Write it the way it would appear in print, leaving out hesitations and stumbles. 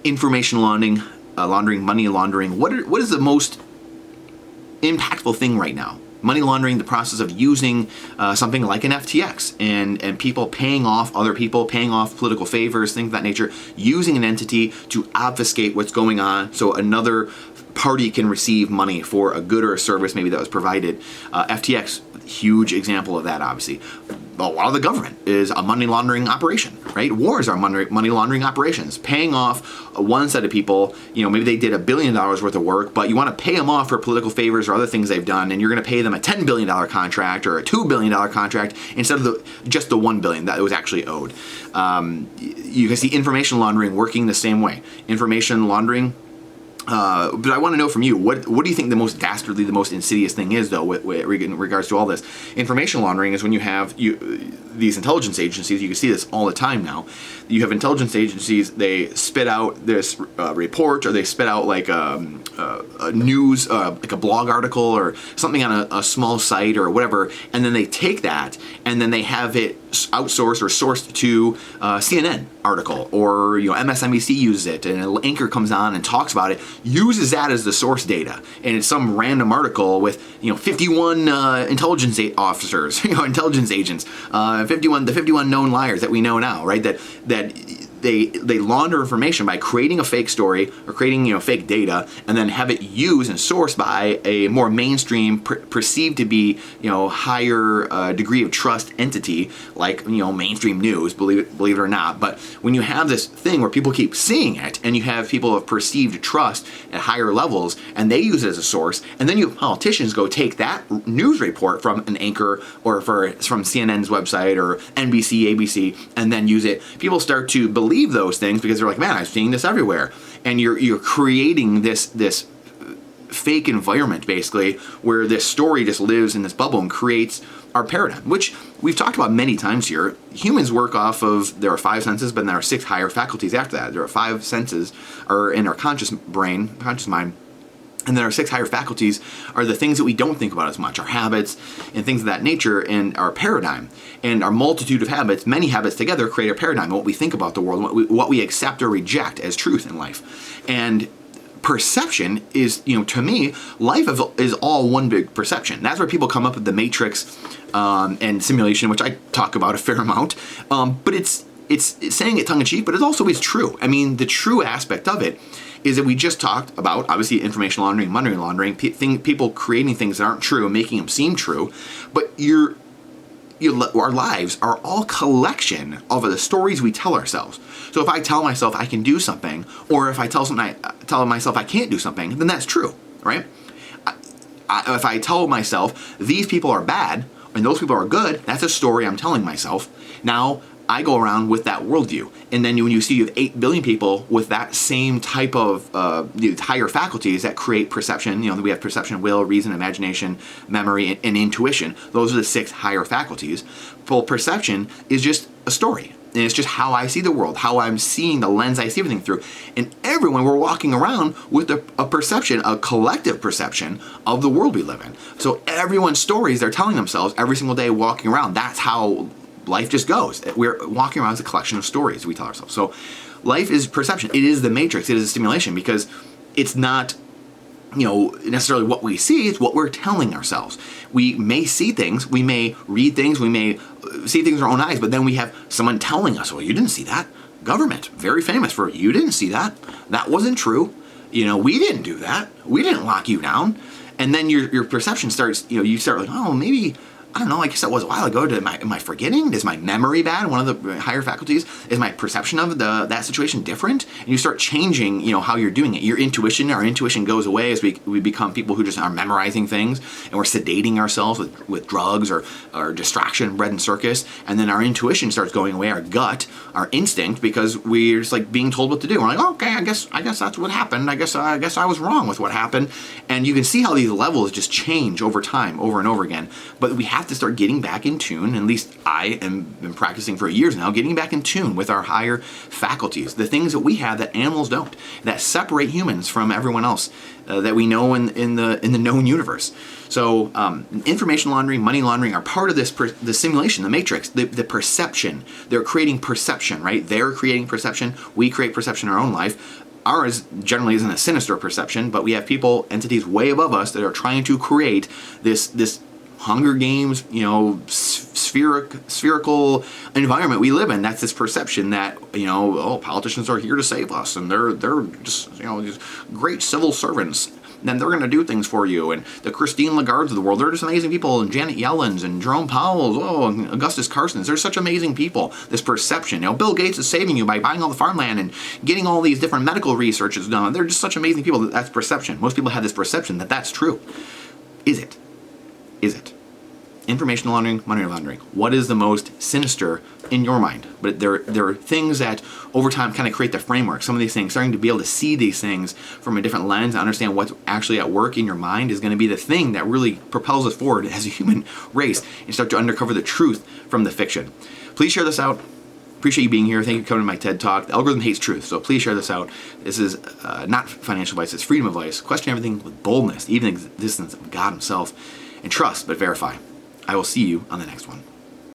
information laundering, money laundering. What is the most impactful thing right now? Money laundering, the process of using something like an FTX and people paying off other people, paying off political favors, things of that nature, using an entity to obfuscate what's going on so another party can receive money for a good or a service maybe that was provided. FTX, huge example of that, obviously. A lot of the government is a money laundering operation, right? Wars are money laundering operations, paying off one set of people. Maybe they did $1 billion worth of work, but you want to pay them off for political favors or other things they've done, and you're going to pay them a $10 billion contract or a $2 billion contract instead of just the $1 billion that was actually owed. You can see information laundering working the same way. Information laundering. But I want to know from you, what do you think the most dastardly, the most insidious thing is, though, in regards to all this? Information laundering is when you have these intelligence agencies. You can see this all the time now. You have intelligence agencies, they spit out this report, or they spit out like a news, like a blog article or something on a small site or whatever, and then they take that and then they have it outsourced or sourced to CNN article, or MSNBC uses it, and an anchor comes on and talks about it, uses that as the source data, and it's some random article with 51 intelligence officers, intelligence agents, the 51 known liars that we know now, right? That they launder information by creating a fake story or creating fake data, and then have it used and sourced by a more mainstream, perceived to be higher degree of trust entity like mainstream news, believe it or not. But when you have this thing where people keep seeing it, and you have people of perceived trust at higher levels, and they use it as a source, and then you have politicians go take that news report from an anchor or from CNN's website or NBC, ABC, and then use it. People start to believe those things because they're like, man, I'm seeing this everywhere, and you're creating this fake environment basically where this story just lives in this bubble and creates our paradigm, which we've talked about many times here. Humans work off of, there are 5 senses, but then there are 6 higher faculties after that. There are 5 senses are in our conscious mind. And then our 6 higher faculties are the things that we don't think about as much, our habits and things of that nature, and our paradigm. And our multitude of habits, many habits together, create a paradigm of what we think about the world, what we accept or reject as truth in life. And perception is, to me, life is all one big perception. That's where people come up with the matrix and simulation, which I talk about a fair amount. But it's saying it tongue-in-cheek, but it's true. I mean, the true aspect of it is that we just talked about, obviously, information laundering, money laundering, people creating things that aren't true and making them seem true. But our lives are all collection of the stories we tell ourselves. So if I tell myself I can do something, or if I tell myself I can't do something, then that's true, right? If I tell myself these people are bad and those people are good, that's a story I'm telling myself. Now I go around with that worldview. And then when you see you have 8 billion people with that same type of higher faculties that create perception, we have perception, will, reason, imagination, memory, and intuition. Those are the 6 higher faculties. Well, perception is just a story. And it's just how I see the world, how I'm seeing the lens I see everything through. And everyone, we're walking around with a perception, a collective perception of the world we live in. So everyone's stories they're telling themselves every single day walking around. That's how life just goes. We're walking around as a collection of stories we tell ourselves. So life is perception. It is the matrix. It is a simulation, because it's not necessarily what we see, it's what we're telling ourselves. We may see things, we may read things, we may see things with our own eyes, but then we have someone telling us, well, you didn't see that. Government, very famous for, you didn't see that. That wasn't true. We didn't do that. We didn't lock you down. And then your perception starts, you start like, oh, maybe, I don't know, I guess that was a while ago. Am I forgetting? Is my memory bad? One of the higher faculties. Is my perception of that situation different? And you start changing, how you're doing it. Our intuition goes away as we become people who just are memorizing things, and we're sedating ourselves with drugs or distraction, bread and circus. And then our intuition starts going away, our gut, our instinct, because we're just like being told what to do. We're like, oh, okay, I guess that's what happened. I guess I was wrong with what happened. And you can see how these levels just change over time, over and over again. But we have to start getting back in tune, at least I am been practicing for years now, getting back in tune with our higher faculties, the things that we have that animals don't, that separate humans from everyone else that we know in the known universe. So information laundering, money laundering are part of the simulation, the matrix, the perception. They're creating perception, right? They're creating perception. We create perception in our own life. ours generally isn't a sinister perception, but we have people, entities way above us that are trying to create this Hunger Games, spherical environment we live in. That's this perception that, politicians are here to save us, and they're just, these great civil servants. Then they're going to do things for you. And the Christine Lagardes of the world, they're just amazing people. And Janet Yellen's and Jerome Powell's, and Augustus Carson's, they're such amazing people. This perception. Bill Gates is saving you by buying all the farmland and getting all these different medical researches done. They're just such amazing people. That's perception. Most people have this perception that that's true. Is it? Is it? Information laundering, money laundering. What is the most sinister in your mind? But there are things that over time kind of create the framework. Some of these things, starting to be able to see these things from a different lens, and understand what's actually at work in your mind, is going to be the thing that really propels us forward as a human race and start to uncover the truth from the fiction. Please share this out. Appreciate you being here. Thank you for coming to my TED Talk. The algorithm hates truth, so please share this out. This is not financial advice, it's freedom advice. Question everything with boldness, even the existence of God himself, and trust, but verify. I will see you on the next one.